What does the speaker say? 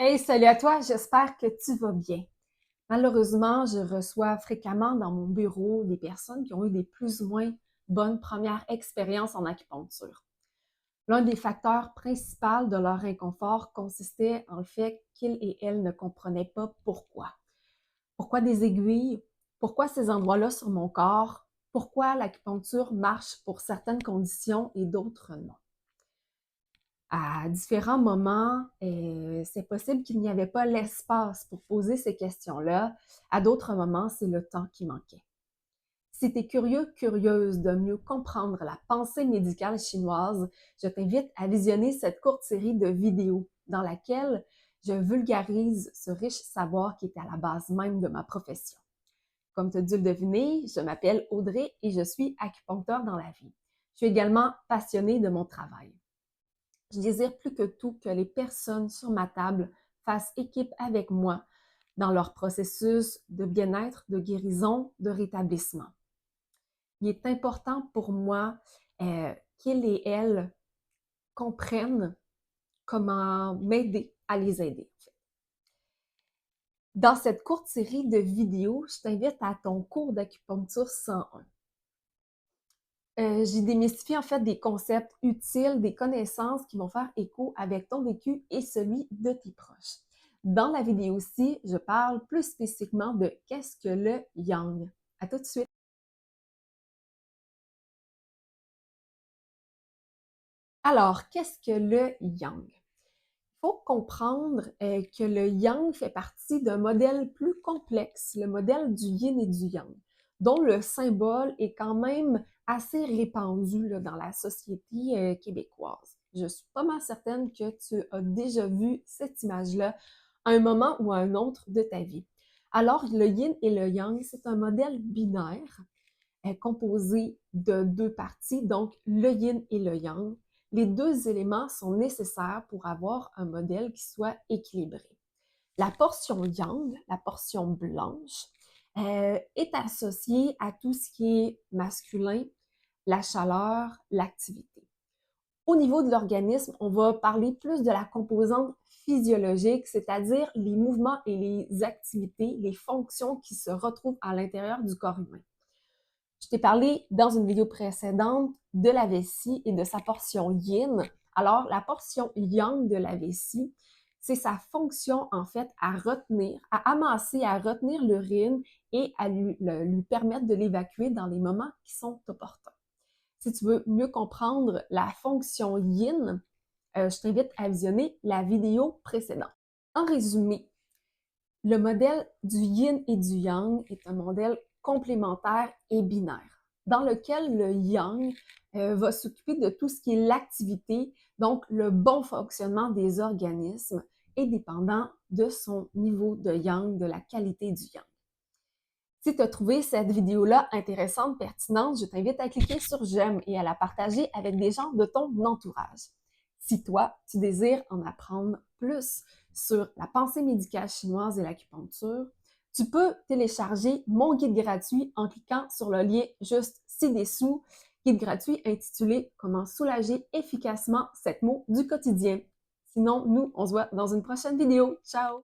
Hey, salut à toi, j'espère que tu vas bien. Malheureusement, je reçois fréquemment dans mon bureau des personnes qui ont eu des plus ou moins bonnes premières expériences en acupuncture. L'un des facteurs principaux de leur inconfort consistait en le fait qu'ils et elles ne comprenaient pas pourquoi. Pourquoi des aiguilles? Pourquoi ces endroits-là sur mon corps? Pourquoi l'acupuncture marche pour certaines conditions et d'autres non? À différents moments, c'est possible qu'il n'y avait pas l'espace pour poser ces questions-là. À d'autres moments, c'est le temps qui manquait. Si tu es curieux, curieuse de mieux comprendre la pensée médicale chinoise, je t'invite à visionner cette courte série de vidéos dans laquelle je vulgarise ce riche savoir qui est à la base même de ma profession. Comme tu as dû le deviner, je m'appelle Audrey et je suis acupuncteur dans la vie. Je suis également passionnée de mon travail. Je désire plus que tout que les personnes sur ma table fassent équipe avec moi dans leur processus de bien-être, de guérison, de rétablissement. Il est important pour moi qu'ils et elles comprennent comment m'aider à les aider. Dans cette courte série de vidéos, je t'invite à ton cours d'acupuncture 101. J'ai démystifié en fait des concepts utiles, des connaissances qui vont faire écho avec ton vécu et celui de tes proches. Dans la vidéo-ci, je parle plus spécifiquement de qu'est-ce que le yang. À tout de suite. Alors, qu'est-ce que le yang? Il faut comprendre que le yang fait partie d'un modèle plus complexe, le modèle du yin et du yang, dont le symbole est quand même assez répandu là, dans la société québécoise. Je suis pas mal certaine que tu as déjà vu cette image-là à un moment ou à un autre de ta vie. Alors, le yin et le yang, c'est un modèle binaire composé de deux parties, donc le yin et le yang. Les deux éléments sont nécessaires pour avoir un modèle qui soit équilibré. La portion yang, la portion blanche, est associée à tout ce qui est masculin, la chaleur, l'activité. Au niveau de l'organisme, on va parler plus de la composante physiologique, c'est-à-dire les mouvements et les activités, les fonctions qui se retrouvent à l'intérieur du corps humain. Je t'ai parlé dans une vidéo précédente de la vessie et de sa portion yin. Alors, la portion yang de la vessie, c'est sa fonction en fait à retenir, à amasser, à retenir l'urine et à lui permettre de l'évacuer dans les moments qui sont opportuns. Si tu veux mieux comprendre la fonction yin, je t'invite à visionner la vidéo précédente. En résumé, le modèle du yin et du yang est un modèle complémentaire et binaire, dans lequel le yang va s'occuper de tout ce qui est l'activité, donc le bon fonctionnement des organismes, est dépendant de son niveau de yang, de la qualité du yang. Si tu as trouvé cette vidéo-là intéressante, pertinente, je t'invite à cliquer sur j'aime et à la partager avec des gens de ton entourage. Si toi, tu désires en apprendre plus sur la pensée médicale chinoise et l'acupuncture, tu peux télécharger mon guide gratuit en cliquant sur le lien juste ci-dessous, guide gratuit intitulé Comment soulager efficacement cette maux du quotidien. Sinon, nous, on se voit dans une prochaine vidéo. Ciao!